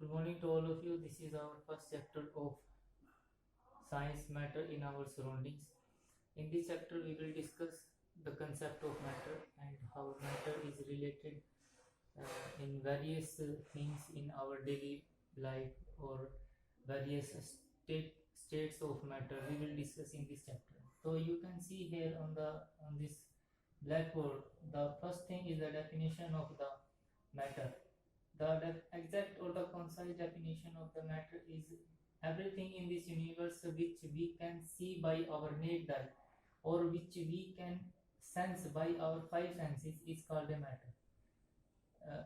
Good morning to all of you. This is our first chapter of science matter in our surroundings. In this chapter, we will discuss the concept of matter and how matter is related in various things in our daily life or various states of matter. We will discuss in this chapter. So you can see here on this blackboard, the first thing is the definition of the matter. The exact or the concise definition of the matter is everything in this universe which we can see by our naked eye or which we can sense by our five senses is called a matter.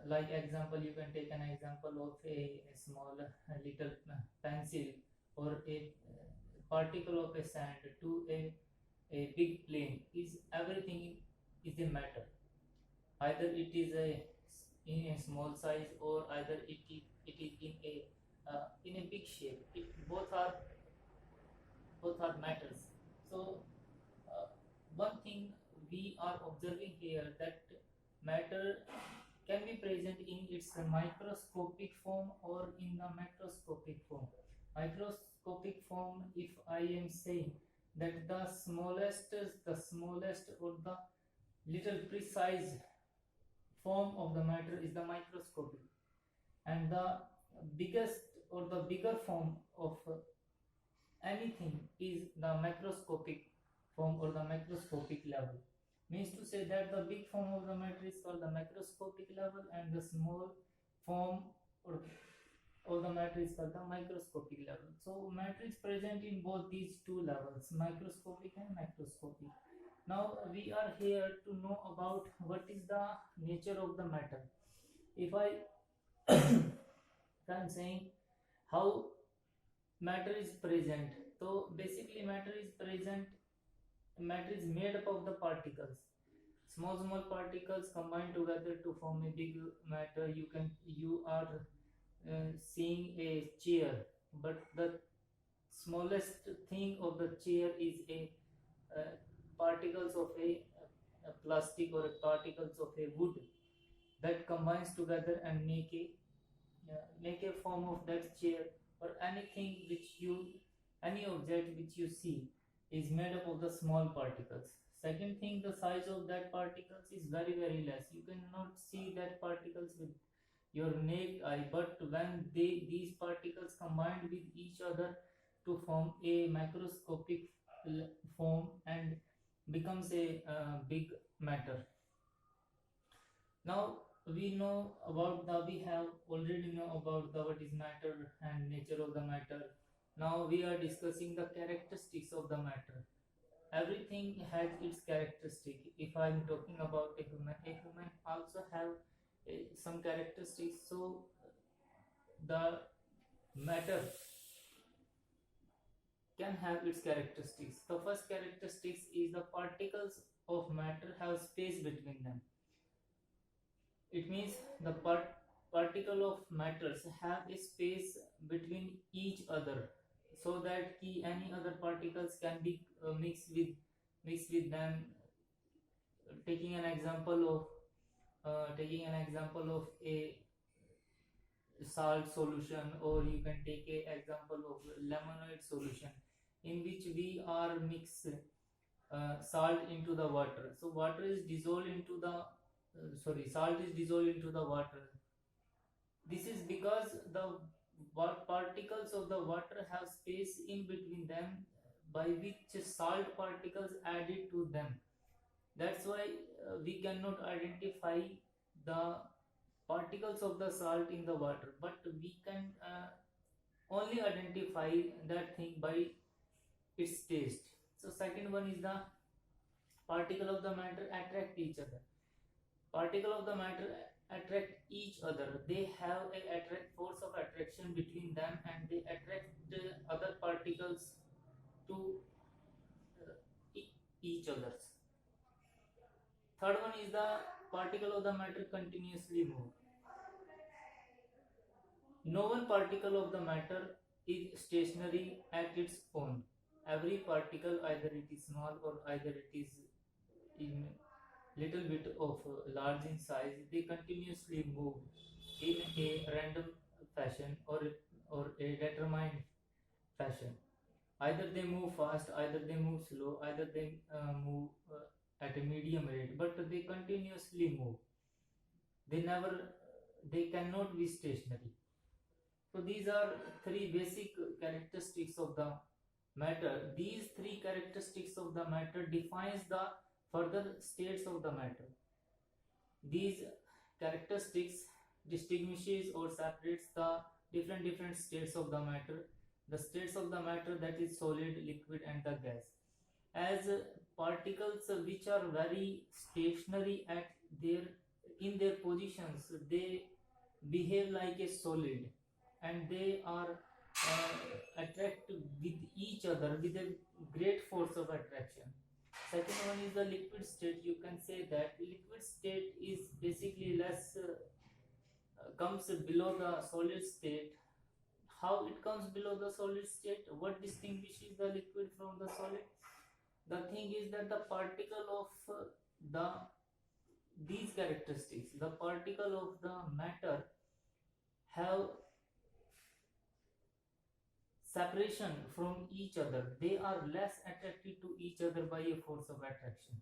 Like example, you can take an example of a small little pencil or a particle of a sand to a big plane. Is everything is a matter. Either it is in a small size or either it is in a big shape. Both are matters. So one thing we are observing here that matter can be present in its microscopic form or in the macroscopic form. Microscopic form, if I am saying that the smallest or the little precise form of the matter is the microscopic, and the biggest or the bigger form of anything is the macroscopic form or the macroscopic level. Means to say that the big form of the matter is called the macroscopic level and the small form or the matter is called the microscopic level. So matter is present in both these two levels, microscopic and macroscopic. Now we are here to know about what is the nature of the matter. If I am saying how matter is present, so basically matter is made up of the particles. Small particles combine together to form a big matter. You are seeing a chair, but the smallest thing of the chair is a particles of a plastic or particles of a wood that combines together and make a form of that chair, or any object which you see is made up of the small particles. Second thing, the size of that particles is very less. You cannot see that particles with your naked eye, but when these particles combined with each other to form a microscopic form and becomes a big matter. Now we have already know about the what is matter and nature of the matter. Now we are discussing the characteristics of the matter. Everything has its characteristic. If I am talking about a human also have some characteristics. So the matter can have its characteristics. The first characteristics is the particles of matter have space between them. It means the particle of matters have a space between each other, so that any other particles can be mixed with them. Taking an example of a salt solution, or you can take a example of lemonade solution in which we are mix salt into the water. So water is dissolved into the salt is dissolved into the water. This is because the particles of the water have space in between them by which salt particles added to them. That's why we cannot identify the particles of the salt in the water, but we can only identify that thing by its taste. So second one is the particle of the matter attract each other. Particle of the matter attract each other. They have a force of attraction between them, and they attract other particles to each others. Third one is the particle of the matter continuously move. No one particle of the matter is stationary at its own. Every particle, either it is small or either it is in little bit of large in size, they continuously move in a random fashion. fashion or a determined fashion. Either they move fast, either they move slow, either they move at a medium rate, but they continuously move. They never, they cannot be stationary. So these are three basic characteristics of the matter. These three characteristics of the matter defines the further states of the matter. These characteristics distinguishes or separates the different states of the matter. The states of the matter, that is solid, liquid and the gas. As particles which are very stationary at their in their positions, they behave like a solid, and they are attract with each other with a great force of attraction. Second one is the liquid state. You can say that liquid state is basically less comes below the solid state. How it comes below the solid state? What distinguishes the liquid from the solid? The thing is that the particle of the these characteristics, the particle of the matter have separation from each other. They are less attracted to each other by a force of attraction.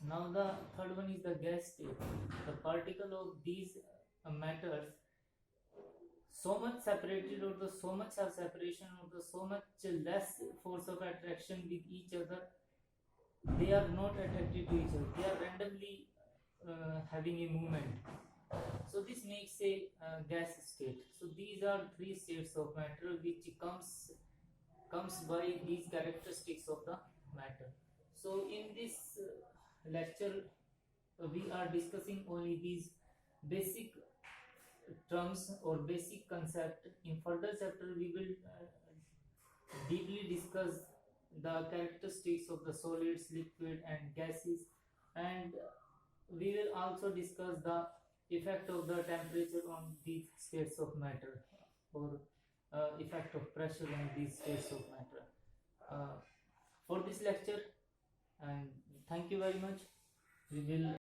Now the third one is the gas state. The particle of these matters so much separated, or the so much have separation, or the so much less force of attraction with each other. They are not attracted to each other. They are randomly having a movement. So this makes a gas state. So these are three states of matter which comes by these characteristics of the matter. So in this lecture we are discussing only these basic terms or basic concept. In further chapter we will deeply discuss the characteristics of the solids, liquid and gases, and we will also discuss the effect of the temperature on these states of matter, or effect of pressure on these states of matter. For this lecture, and thank you very much. We will